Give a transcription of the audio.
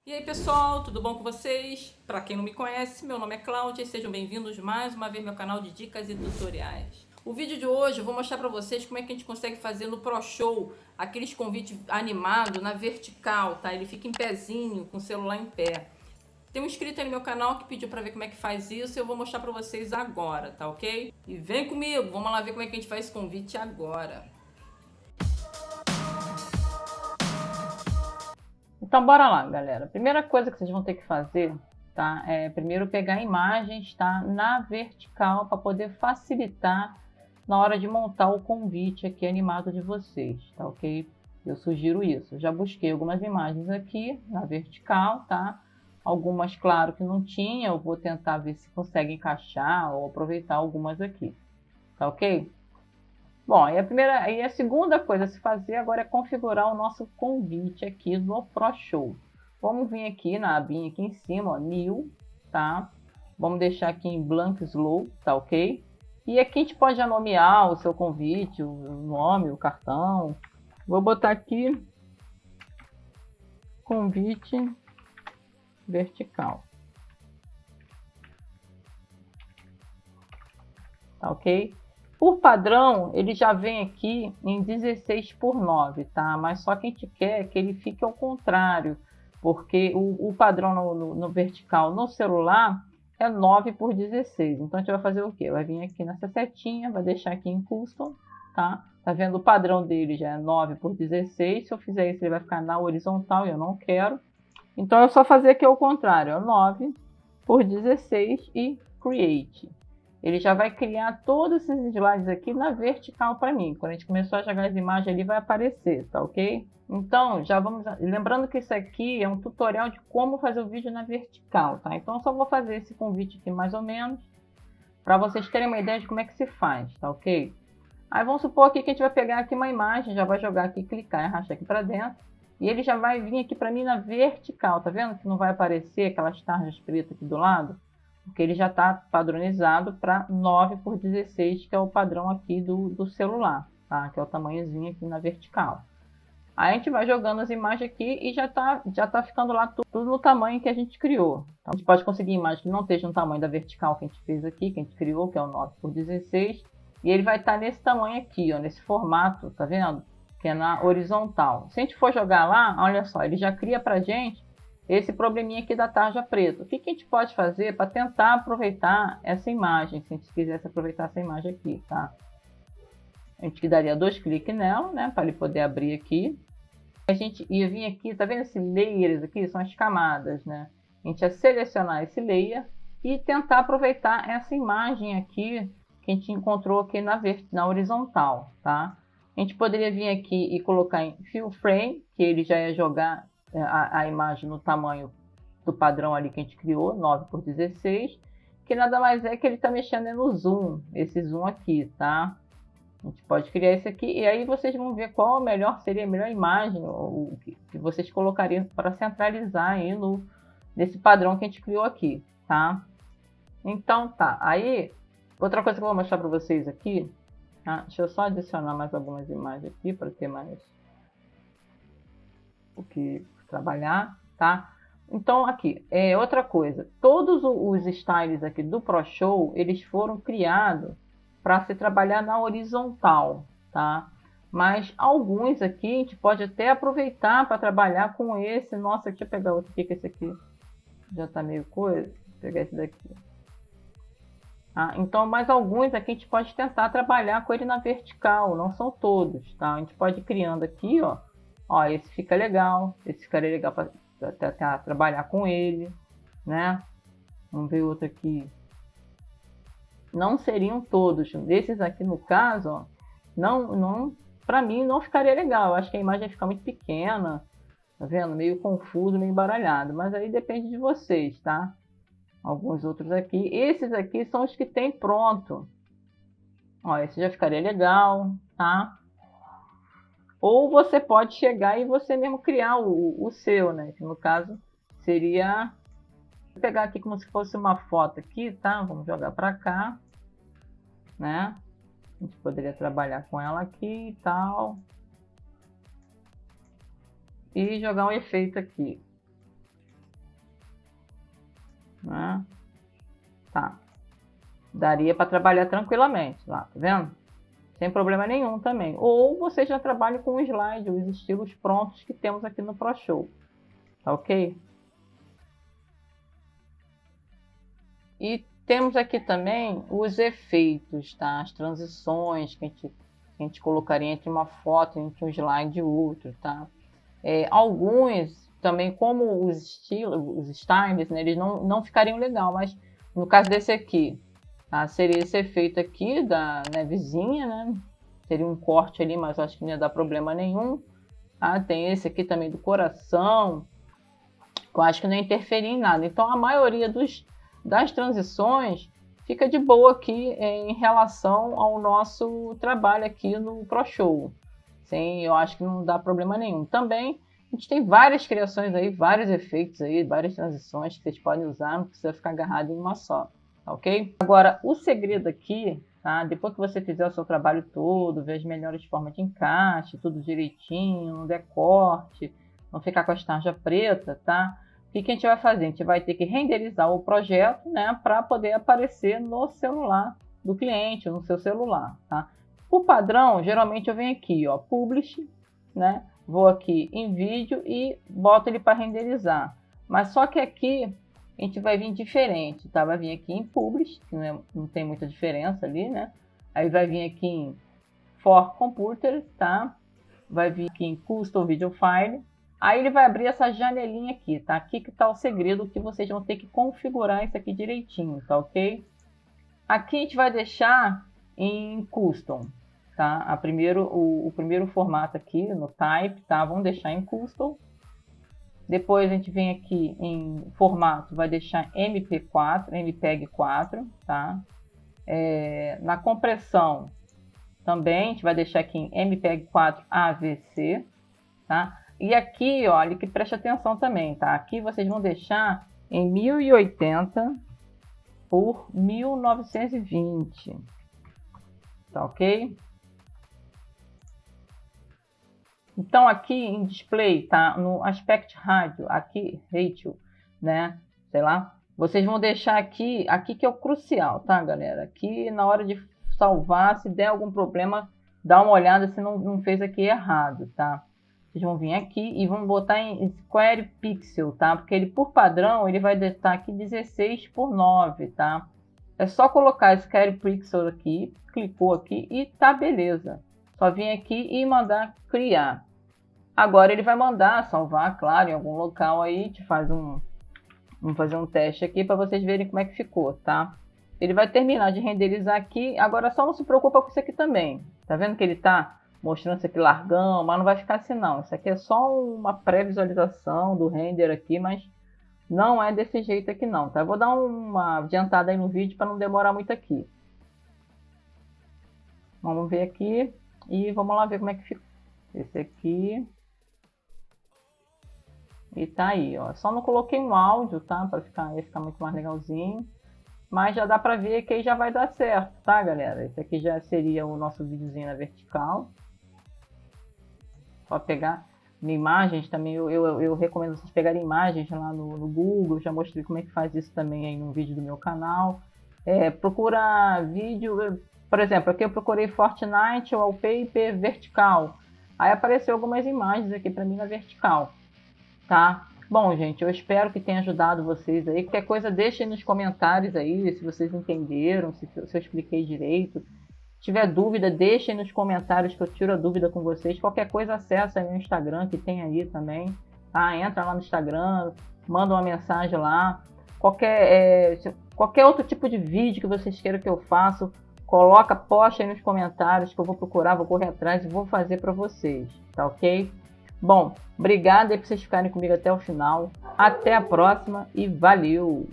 E aí pessoal, tudo bom com vocês? Para quem não me conhece, meu nome é Cláudia e sejam bem-vindos mais uma vez ao meu canal de dicas e tutoriais. O vídeo de hoje eu vou mostrar para vocês como é que a gente consegue fazer no Pro Show aqueles convites animados na vertical, tá? Ele fica em pezinho, com o celular em pé. Tem um inscrito aí no meu canal que pediu para ver como é que faz isso e eu vou mostrar para vocês agora, tá ok? E vem comigo, vamos lá ver como é que a gente faz esse convite agora. Então, bora lá, galera. Primeira coisa que vocês vão ter que fazer, tá? É primeiro pegar imagens, tá? Na vertical, para poder facilitar na hora de montar o convite aqui animado de vocês, tá ok? Eu sugiro isso. Já busquei algumas imagens aqui na vertical, tá? Algumas, claro, que não tinha. Eu vou tentar ver se consegue encaixar ou aproveitar algumas aqui, tá ok? Bom, e a segunda coisa a se fazer agora é configurar o nosso convite aqui no Pro Show. Vamos vir aqui na abinha aqui em cima, ó, New, tá? Vamos deixar aqui em Blank Slow, tá ok? E aqui a gente pode já nomear o seu convite, o nome, o cartão. Vou botar aqui convite vertical, tá ok? Por padrão, ele já vem aqui em 16:9, tá? Mas só que a gente quer que ele fique ao contrário, porque o padrão no vertical no celular é 9:16. Então a gente vai fazer o quê? Vai vir aqui nessa setinha, vai deixar aqui em custom, tá? Tá vendo? O padrão dele já é 9:16. Se eu fizer isso, ele vai ficar na horizontal e eu não quero. Então é só fazer aqui ao contrário, 9:16 e create. Ele já vai criar todos esses slides aqui na vertical para mim. Quando a gente começou a jogar as imagens ali, vai aparecer, tá ok? Então, já vamos... Lembrando que isso aqui é um tutorial de como fazer o vídeo na vertical, tá? Então, eu só vou fazer esse convite aqui mais ou menos, para vocês terem uma ideia de como é que se faz, tá ok? Aí, vamos supor aqui que a gente vai pegar aqui uma imagem, já vai jogar aqui, clicar e arrastar aqui para dentro. E ele já vai vir aqui para mim na vertical, tá vendo? Que não vai aparecer aquelas tarjas pretas aqui do lado. Porque ele já está padronizado para 9:16, que é o padrão aqui do celular, tá? Que é o tamanhozinho aqui na vertical. Aí a gente vai jogando as imagens aqui e já tá ficando lá tudo no tamanho que a gente criou. Então, a gente pode conseguir imagens que não estejam no tamanho da vertical que a gente fez aqui, que a gente criou, que é o 9:16. E ele vai estar nesse tamanho aqui, ó, nesse formato, tá vendo? Que é na horizontal. Se a gente for jogar lá, olha só, ele já cria pra gente esse probleminha aqui da tarja preta. O que a gente pode fazer para tentar aproveitar essa imagem, se a gente quisesse aproveitar essa imagem aqui, tá? A gente daria 2 cliques nela, né, para ele poder abrir aqui. A gente ia vir aqui, tá vendo esse layers aqui? São as camadas, né? A gente ia selecionar esse layer e tentar aproveitar essa imagem aqui que a gente encontrou aqui na horizontal, tá? A gente poderia vir aqui e colocar em Fill Frame, que ele já ia jogar a imagem no tamanho do padrão ali que a gente criou, 9:16, que nada mais é que ele está mexendo no zoom, esse zoom aqui, tá? A gente pode criar esse aqui e aí vocês vão ver qual seria a melhor imagem o que vocês colocariam para centralizar aí nesse padrão que a gente criou aqui, tá? Então tá, aí outra coisa que eu vou mostrar para vocês aqui, tá? Deixa eu só adicionar mais algumas imagens aqui para ter mais o que trabalhar, tá? Então aqui, outra coisa, todos os styles aqui do Pro Show, eles foram criados para se trabalhar na horizontal, tá? Mas alguns aqui a gente pode até aproveitar para trabalhar com esse. Nossa, deixa eu pegar outro aqui, que esse aqui já tá meio coisa. Vou pegar esse daqui. Ah, então, mais alguns aqui a gente pode tentar trabalhar com ele na vertical, não são todos, tá? A gente pode ir criando aqui, ó. Ó, esse fica legal, esse ficaria legal para tentar trabalhar com ele, né? Vamos ver outro aqui. Não seriam todos. Desses aqui, no caso, ó, não, para mim não ficaria legal. Eu acho que a imagem fica muito pequena, tá vendo? Meio confuso, meio embaralhado. Mas aí depende de vocês, tá? Alguns outros aqui. Esses aqui são os que tem pronto. Ó, esse já ficaria legal, tá? Ou você pode chegar e você mesmo criar o seu, né? Que no caso seria... Vou pegar aqui como se fosse uma foto aqui, tá? Vamos jogar para cá, né? A gente poderia trabalhar com ela aqui e tal. E jogar um efeito aqui. né? Tá. Daria para trabalhar tranquilamente lá, tá vendo? Sem problema nenhum também. Ou você já trabalha com o slide, os estilos prontos que temos aqui no ProShow. Tá ok? E temos aqui também os efeitos, tá? As transições que a gente colocaria entre uma foto, entre um slide e outro, tá? Alguns também, como os estilos, os styles, né, eles não ficariam legal, mas no caso desse aqui, tá? Seria esse efeito aqui da nevezinha, né? Seria um corte ali, mas acho que não ia dar problema nenhum. Tá? Tem esse aqui também do coração, que eu acho que não ia interferir em nada. Então a maioria das transições fica de boa aqui em relação ao nosso trabalho aqui no ProShow. Sim, eu acho que não dá problema nenhum. Também a gente tem várias criações aí, vários efeitos aí, várias transições que vocês podem usar, não precisa ficar agarrado em uma só, tá ok? Agora, o segredo aqui, tá? Depois que você fizer o seu trabalho todo, ver as melhores formas de encaixe, tudo direitinho, não der corte, não ficar com a estarja preta, tá? O que a gente vai fazer? A gente vai ter que renderizar o projeto, né, para poder aparecer no celular do cliente, no seu celular, tá? Por padrão, geralmente eu venho aqui, ó, Publish, né? Vou aqui em vídeo e boto ele para renderizar. Mas só que aqui a gente vai vir diferente, tá? Vai vir aqui em Publish, que não tem muita diferença ali, né? Aí vai vir aqui em For Computer, tá? Vai vir aqui em Custom Video File. Aí ele vai abrir essa janelinha aqui, tá? Aqui que tá o segredo, que vocês vão ter que configurar isso aqui direitinho, tá ok? Aqui a gente vai deixar em Custom, tá? O primeiro formato aqui no Type, tá? Vamos deixar em Custom. Depois a gente vem aqui em formato, vai deixar MP4, MPEG-4, tá? Na compressão também, a gente vai deixar aqui em MPEG-4 AVC, tá? E aqui, olha, que preste atenção também, tá? Aqui vocês vão deixar em 1080 por 1920, tá ok? Então aqui em display, tá? No aspect ratio, aqui, ratio, né? Sei lá. Vocês vão deixar aqui que é o crucial, tá, galera? Aqui na hora de salvar, se der algum problema, dá uma olhada se não fez aqui errado, tá? Vocês vão vir aqui e vão botar em Square Pixel, tá? Porque ele, por padrão, ele vai estar aqui 16:9, tá? É só colocar Square Pixel aqui, clicou aqui e tá beleza. Só vir aqui e mandar criar. Agora ele vai mandar salvar, claro, em algum local aí, te faz vamos fazer um teste aqui para vocês verem como é que ficou, tá? Ele vai terminar de renderizar aqui, agora só não se preocupa com isso aqui também. Tá vendo que ele tá mostrando isso aqui largão, mas não vai ficar assim não. Isso aqui é só uma pré-visualização do render aqui, mas não é desse jeito aqui não, tá? Eu vou dar uma adiantada aí no vídeo para não demorar muito aqui. Vamos ver aqui e vamos lá ver como é que ficou. Esse aqui. E tá aí, ó. Só não coloquei um áudio, tá? Para ficar muito mais legalzinho. Mas já dá para ver que aí já vai dar certo, tá, galera? Esse aqui já seria o nosso videozinho na vertical. Só pegar imagens também, eu recomendo vocês pegarem imagens lá no Google, já mostrei como é que faz isso também aí no vídeo do meu canal. Procura vídeo, por exemplo, aqui eu procurei Fortnite Wallpaper vertical, aí apareceu algumas imagens aqui para mim na vertical, tá? Bom, gente, eu espero que tenha ajudado vocês aí. Qualquer coisa deixem nos comentários aí, se vocês entenderam, se eu expliquei direito. Se tiver dúvida, deixem nos comentários que eu tiro a dúvida com vocês. Qualquer coisa, acessa aí o Instagram, que tem aí também. Tá? Entra lá no Instagram, manda uma mensagem lá. Qualquer outro tipo de vídeo que vocês queiram que eu faça, posta aí nos comentários que eu vou procurar, vou correr atrás e vou fazer para vocês. Tá ok? Bom, obrigado aí por vocês ficarem comigo até o final. Até a próxima e valeu!